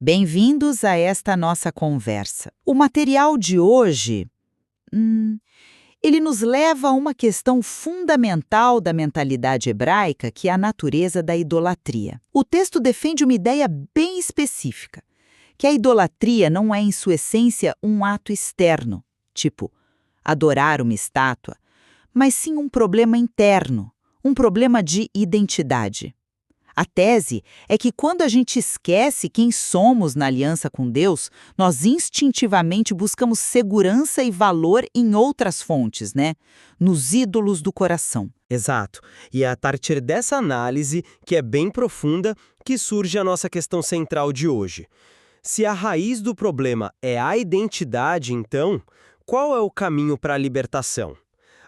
Bem-vindos a esta nossa conversa. O material de hoje, ele nos leva a uma questão fundamental da mentalidade hebraica, que é a natureza da idolatria. O texto defende uma ideia bem específica, que a idolatria não é, em sua essência, um ato externo, tipo adorar uma estátua, mas sim um problema interno, um problema de identidade. A tese é que quando a gente esquece quem somos na aliança com Deus, nós instintivamente buscamos segurança e valor em outras fontes, né? Nos ídolos do coração. Exato. E é a partir dessa análise, que é bem profunda, que surge a nossa questão central de hoje. Se a raiz do problema é a identidade, então, qual é o caminho para a libertação?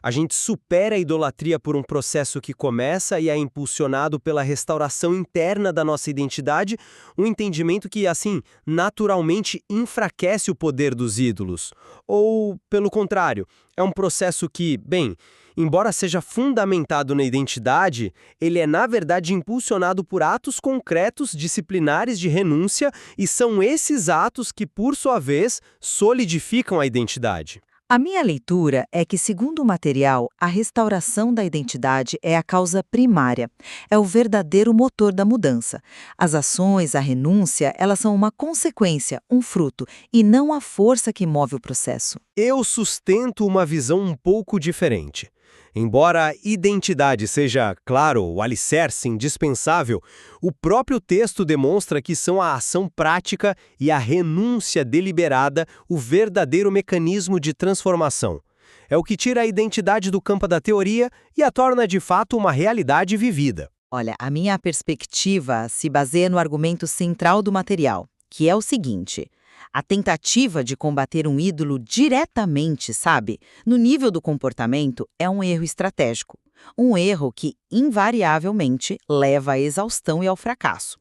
A gente supera a idolatria por um processo que começa e é impulsionado pela restauração interna da nossa identidade, um entendimento que, assim, naturalmente enfraquece o poder dos ídolos. Ou, pelo contrário, é um processo que, bem, embora seja fundamentado na identidade, ele é, na verdade, impulsionado por atos concretos, disciplinares de renúncia, e são esses atos que, por sua vez, solidificam a identidade. A minha leitura é que, segundo o material, a restauração da identidade é a causa primária, é o verdadeiro motor da mudança. As ações, a renúncia, elas são uma consequência, um fruto, e não a força que move o processo. Eu sustento uma visão um pouco diferente. Embora a identidade seja, claro, o alicerce indispensável, o próprio texto demonstra que são a ação prática e a renúncia deliberada o verdadeiro mecanismo de transformação. É o que tira a identidade do campo da teoria e a torna de fato uma realidade vivida. Olha, a minha perspectiva se baseia no argumento central do material, que é o seguinte: a tentativa de combater um ídolo diretamente, sabe, no nível do comportamento, é um erro estratégico. Um erro que, invariavelmente, leva à exaustão e ao fracasso.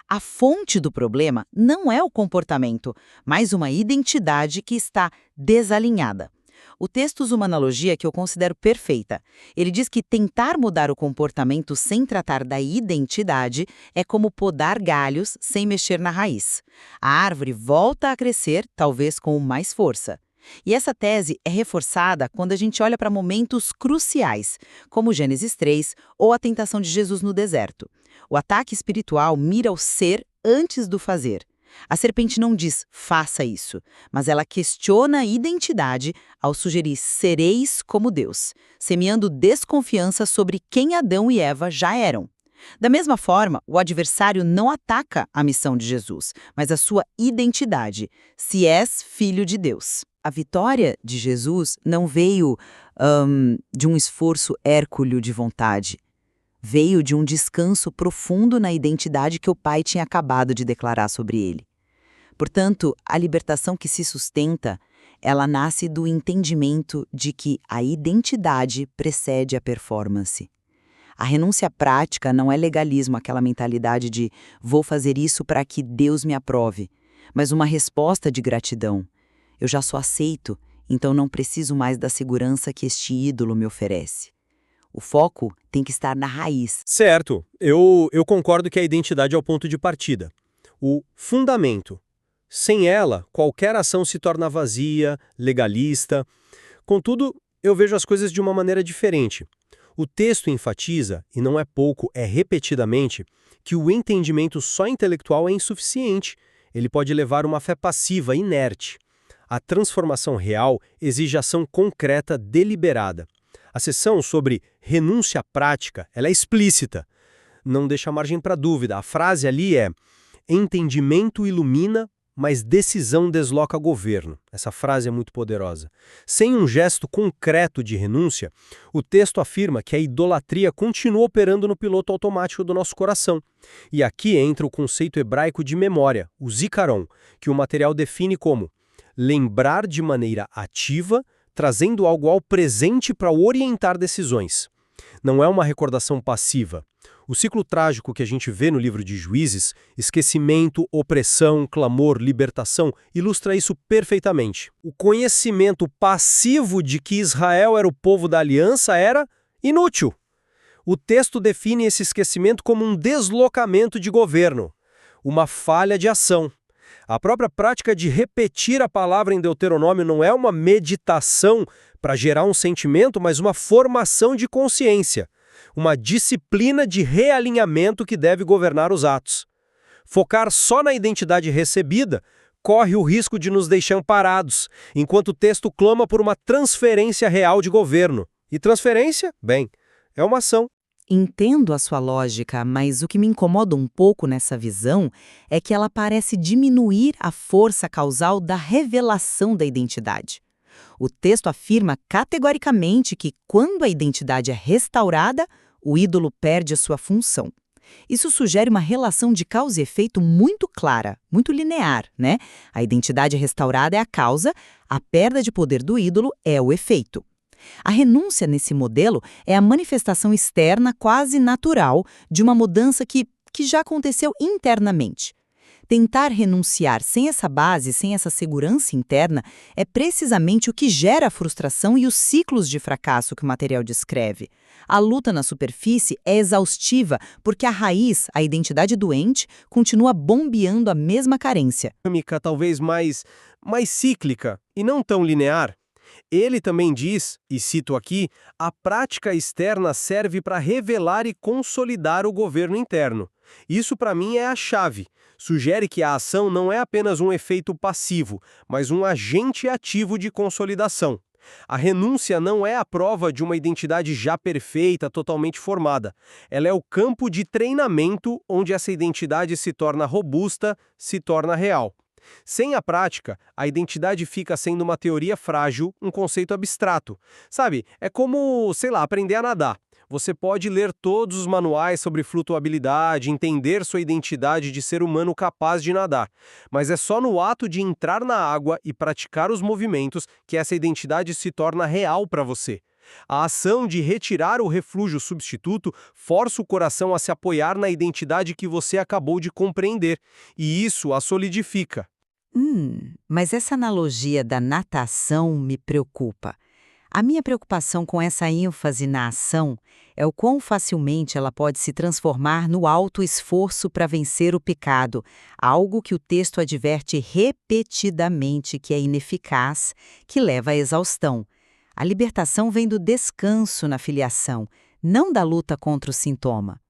A fonte do problema não é o comportamento, mas uma identidade que está desalinhada. O texto usa uma analogia que eu considero perfeita. Ele diz que tentar mudar o comportamento sem tratar da identidade é como podar galhos sem mexer na raiz. A árvore volta a crescer, talvez com mais força. E essa tese é reforçada quando a gente olha para momentos cruciais, como Gênesis 3 ou a tentação de Jesus no deserto. O ataque espiritual mira o ser antes do fazer. A serpente não diz, faça isso, mas ela questiona a identidade ao sugerir sereis como Deus, semeando desconfiança sobre quem Adão e Eva já eram. Da mesma forma, o adversário não ataca a missão de Jesus, mas a sua identidade, se és filho de Deus. A vitória de Jesus não veio de um esforço hércules de vontade. Veio de um descanso profundo na identidade que o Pai tinha acabado de declarar sobre ele. Portanto, a libertação que se sustenta, ela nasce do entendimento de que a identidade precede a performance. A renúncia prática não é legalismo, aquela mentalidade de vou fazer isso para que Deus me aprove, mas uma resposta de gratidão. Eu já sou aceito, então não preciso mais da segurança que este ídolo me oferece. O foco tem que estar na raiz. Certo, eu concordo que a identidade é o ponto de partida, o fundamento. Sem ela, qualquer ação se torna vazia, legalista. Contudo, eu vejo as coisas de uma maneira diferente. O texto enfatiza, e não é pouco, é repetidamente, que o entendimento só intelectual é insuficiente. Ele pode levar uma fé passiva, inerte. A transformação real exige ação concreta, deliberada. A seção sobre renúncia prática, ela é explícita. Não deixa margem para dúvida. A frase ali é: entendimento ilumina, mas decisão desloca governo. Essa frase é muito poderosa. Sem um gesto concreto de renúncia, o texto afirma que a idolatria continua operando no piloto automático do nosso coração. E aqui entra o conceito hebraico de memória, o zikaron, que o material define como lembrar de maneira ativa, trazendo algo ao presente para orientar decisões. Não é uma recordação passiva. O ciclo trágico que a gente vê no livro de Juízes, esquecimento, opressão, clamor, libertação, ilustra isso perfeitamente. O conhecimento passivo de que Israel era o povo da aliança era inútil. O texto define esse esquecimento como um deslocamento de governo, uma falha de ação. A própria prática de repetir a palavra em Deuteronômio não é uma meditação para gerar um sentimento, mas uma formação de consciência, uma disciplina de realinhamento que deve governar os atos. Focar só na identidade recebida corre o risco de nos deixar parados, enquanto o texto clama por uma transferência real de governo. E transferência, bem, é uma ação. Entendo a sua lógica, mas o que me incomoda um pouco nessa visão é que ela parece diminuir a força causal da revelação da identidade. O texto afirma categoricamente que, quando a identidade é restaurada, o ídolo perde a sua função. Isso sugere uma relação de causa e efeito muito clara, muito linear, né? A identidade restaurada é a causa, a perda de poder do ídolo é o efeito. A renúncia nesse modelo é a manifestação externa quase natural de uma mudança que já aconteceu internamente. Tentar renunciar sem essa base, sem essa segurança interna, é precisamente o que gera a frustração e os ciclos de fracasso que o material descreve. A luta na superfície é exaustiva porque a raiz, a identidade doente, continua bombeando a mesma carência. Talvez mais cíclica e não tão linear. Ele também diz, e cito aqui, a prática externa serve para revelar e consolidar o governo interno. Isso, para mim, é a chave. Sugere que a ação não é apenas um efeito passivo, mas um agente ativo de consolidação. A renúncia não é a prova de uma identidade já perfeita, totalmente formada. Ela é o campo de treinamento onde essa identidade se torna robusta, se torna real. Sem a prática, a identidade fica sendo uma teoria frágil, um conceito abstrato. Sabe, é como, aprender a nadar. Você pode ler todos os manuais sobre flutuabilidade, entender sua identidade de ser humano capaz de nadar. Mas é só no ato de entrar na água e praticar os movimentos que essa identidade se torna real para você. A ação de retirar o refúgio substituto força o coração a se apoiar na identidade que você acabou de compreender, e isso a solidifica. Mas essa analogia da natação me preocupa. A minha preocupação com essa ênfase na ação é o quão facilmente ela pode se transformar no alto esforço para vencer o pecado, algo que o texto adverte repetidamente que é ineficaz, que leva à exaustão. A libertação vem do descanso na filiação, não da luta contra o sintoma.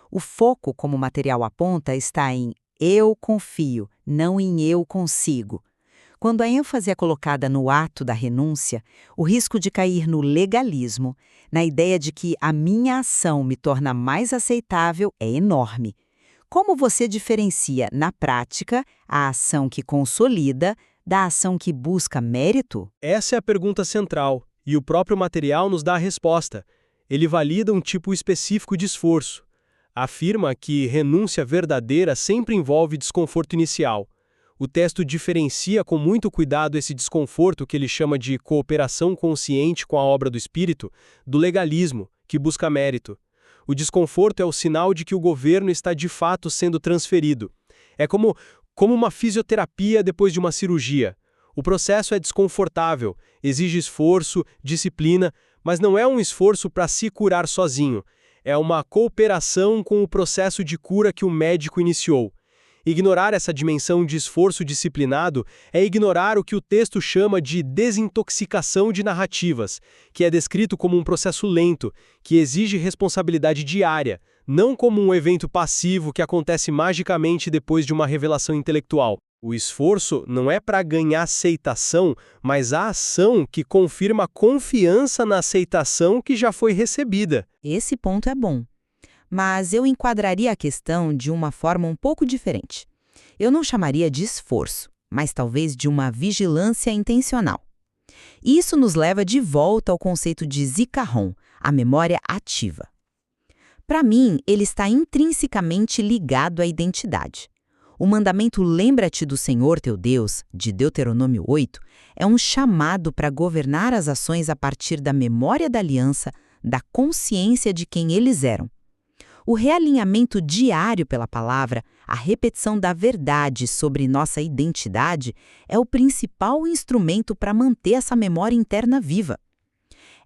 O foco, como o material aponta, está em eu confio, não em eu consigo. Quando a ênfase é colocada no ato da renúncia, o risco de cair no legalismo, na ideia de que a minha ação me torna mais aceitável, é enorme. Como você diferencia, na prática, a ação que consolida da ação que busca mérito? Essa é a pergunta central, e o próprio material nos dá a resposta. Ele valida um tipo específico de esforço. Afirma que renúncia verdadeira sempre envolve desconforto inicial. O texto diferencia com muito cuidado esse desconforto que ele chama de cooperação consciente com a obra do Espírito, do legalismo, que busca mérito. O desconforto é o sinal de que o governo está de fato sendo transferido. É como uma fisioterapia depois de uma cirurgia. O processo é desconfortável, exige esforço, disciplina, mas não é um esforço para se curar sozinho. É uma cooperação com o processo de cura que o médico iniciou. Ignorar essa dimensão de esforço disciplinado é ignorar o que o texto chama de desintoxicação de narrativas, que é descrito como um processo lento, que exige responsabilidade diária, não como um evento passivo que acontece magicamente depois de uma revelação intelectual. O esforço não é para ganhar aceitação, mas a ação que confirma a confiança na aceitação que já foi recebida. Esse ponto é bom. Mas eu enquadraria a questão de uma forma um pouco diferente. Eu não chamaria de esforço, mas talvez de uma vigilância intencional. Isso nos leva de volta ao conceito de zikaron, a memória ativa. Para mim, ele está intrinsecamente ligado à identidade. O mandamento Lembra-te do Senhor teu Deus, de Deuteronômio 8, é um chamado para governar as ações a partir da memória da aliança, da consciência de quem eles eram. O realinhamento diário pela palavra, a repetição da verdade sobre nossa identidade, é o principal instrumento para manter essa memória interna viva.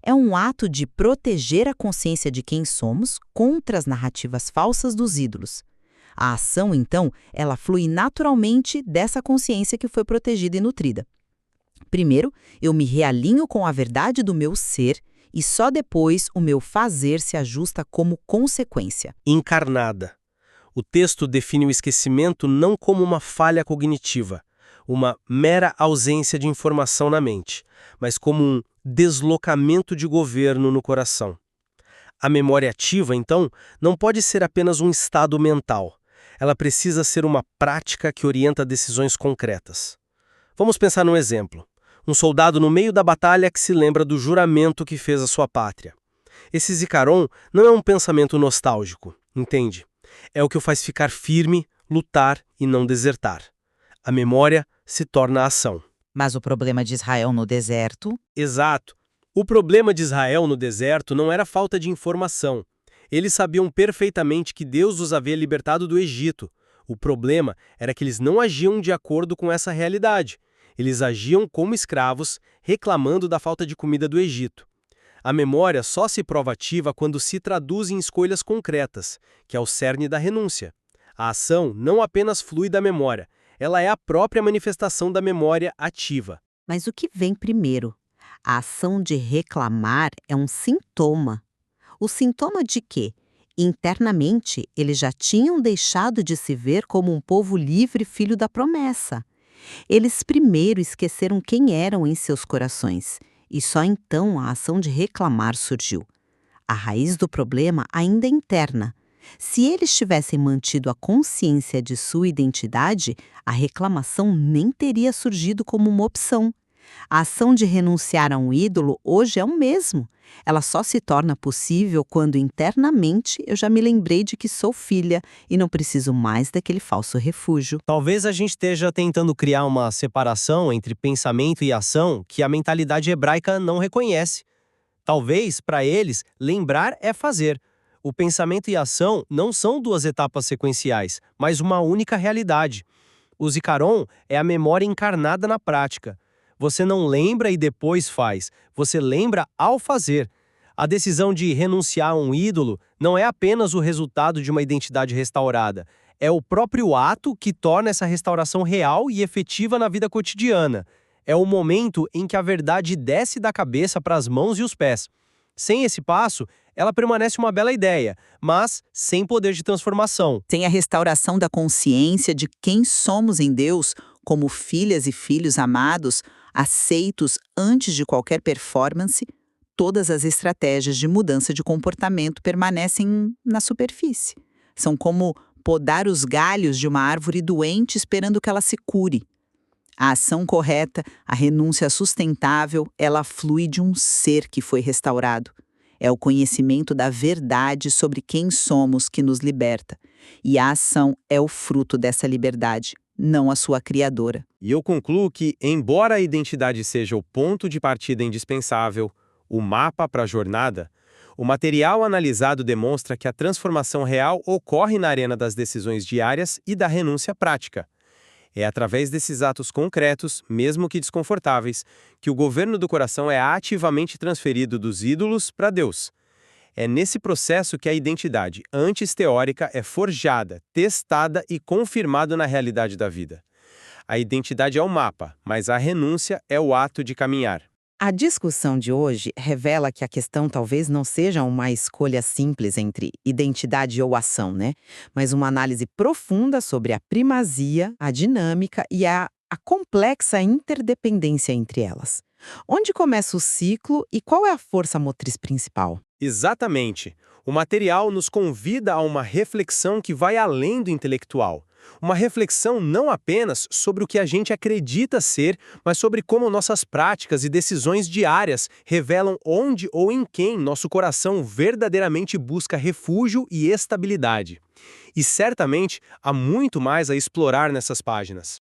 É um ato de proteger a consciência de quem somos contra as narrativas falsas dos ídolos. A ação, então, ela flui naturalmente dessa consciência que foi protegida e nutrida. Primeiro, eu me realinho com a verdade do meu ser e só depois o meu fazer se ajusta como consequência. Encarnada. O texto define o esquecimento não como uma falha cognitiva, uma mera ausência de informação na mente, mas como um deslocamento de governo no coração. A memória ativa, então, não pode ser apenas um estado mental. Ela precisa ser uma prática que orienta decisões concretas. Vamos pensar num exemplo. Um soldado no meio da batalha que se lembra do juramento que fez à sua pátria. Esse Zikaron não é um pensamento nostálgico, entende? É o que o faz ficar firme, lutar e não desertar. A memória se torna ação. Mas o problema de Israel no deserto? Exato. O problema de Israel no deserto não era falta de informação. Eles sabiam perfeitamente que Deus os havia libertado do Egito. O problema era que eles não agiam de acordo com essa realidade. Eles agiam como escravos, reclamando da falta de comida do Egito. A memória só se prova ativa quando se traduz em escolhas concretas, que é o cerne da renúncia. A ação não apenas flui da memória, ela é a própria manifestação da memória ativa. Mas o que vem primeiro? A ação de reclamar é um sintoma. O sintoma de quê? Internamente, eles já tinham deixado de se ver como um povo livre filho da promessa. Eles primeiro esqueceram quem eram em seus corações, e só então a ação de reclamar surgiu. A raiz do problema ainda é interna. Se eles tivessem mantido a consciência de sua identidade, a reclamação nem teria surgido como uma opção. A ação de renunciar a um ídolo hoje é o mesmo. Ela só se torna possível quando internamente eu já me lembrei de que sou filha e não preciso mais daquele falso refúgio. Talvez a gente esteja tentando criar uma separação entre pensamento e ação que a mentalidade hebraica não reconhece. Talvez, para eles, lembrar é fazer. O pensamento e a ação não são duas etapas sequenciais, mas uma única realidade. O Zikaron é a memória encarnada na prática. Você não lembra e depois faz, você lembra ao fazer. A decisão de renunciar a um ídolo não é apenas o resultado de uma identidade restaurada, é o próprio ato que torna essa restauração real e efetiva na vida cotidiana. É o momento em que a verdade desce da cabeça para as mãos e os pés. Sem esse passo, ela permanece uma bela ideia, mas sem poder de transformação. Sem a restauração da consciência de quem somos em Deus, como filhas e filhos amados, aceitos antes de qualquer performance, todas as estratégias de mudança de comportamento permanecem na superfície. São como podar os galhos de uma árvore doente esperando que ela se cure. A ação correta, a renúncia sustentável, ela flui de um ser que foi restaurado. É o conhecimento da verdade sobre quem somos que nos liberta. E a ação é o fruto dessa liberdade, não a sua criadora. E eu concluo que, embora a identidade seja o ponto de partida indispensável, o mapa para a jornada, o material analisado demonstra que a transformação real ocorre na arena das decisões diárias e da renúncia prática. É através desses atos concretos, mesmo que desconfortáveis, que o governo do coração é ativamente transferido dos ídolos para Deus. É nesse processo que a identidade, antes teórica, é forjada, testada e confirmada na realidade da vida. A identidade é o mapa, mas a renúncia é o ato de caminhar. A discussão de hoje revela que a questão talvez não seja uma escolha simples entre identidade ou ação, né? Mas uma análise profunda sobre a primazia, a dinâmica e a complexa interdependência entre elas. Onde começa o ciclo e qual é a força motriz principal? Exatamente. O material nos convida a uma reflexão que vai além do intelectual. Uma reflexão não apenas sobre o que a gente acredita ser, mas sobre como nossas práticas e decisões diárias revelam onde ou em quem nosso coração verdadeiramente busca refúgio e estabilidade. E certamente há muito mais a explorar nessas páginas.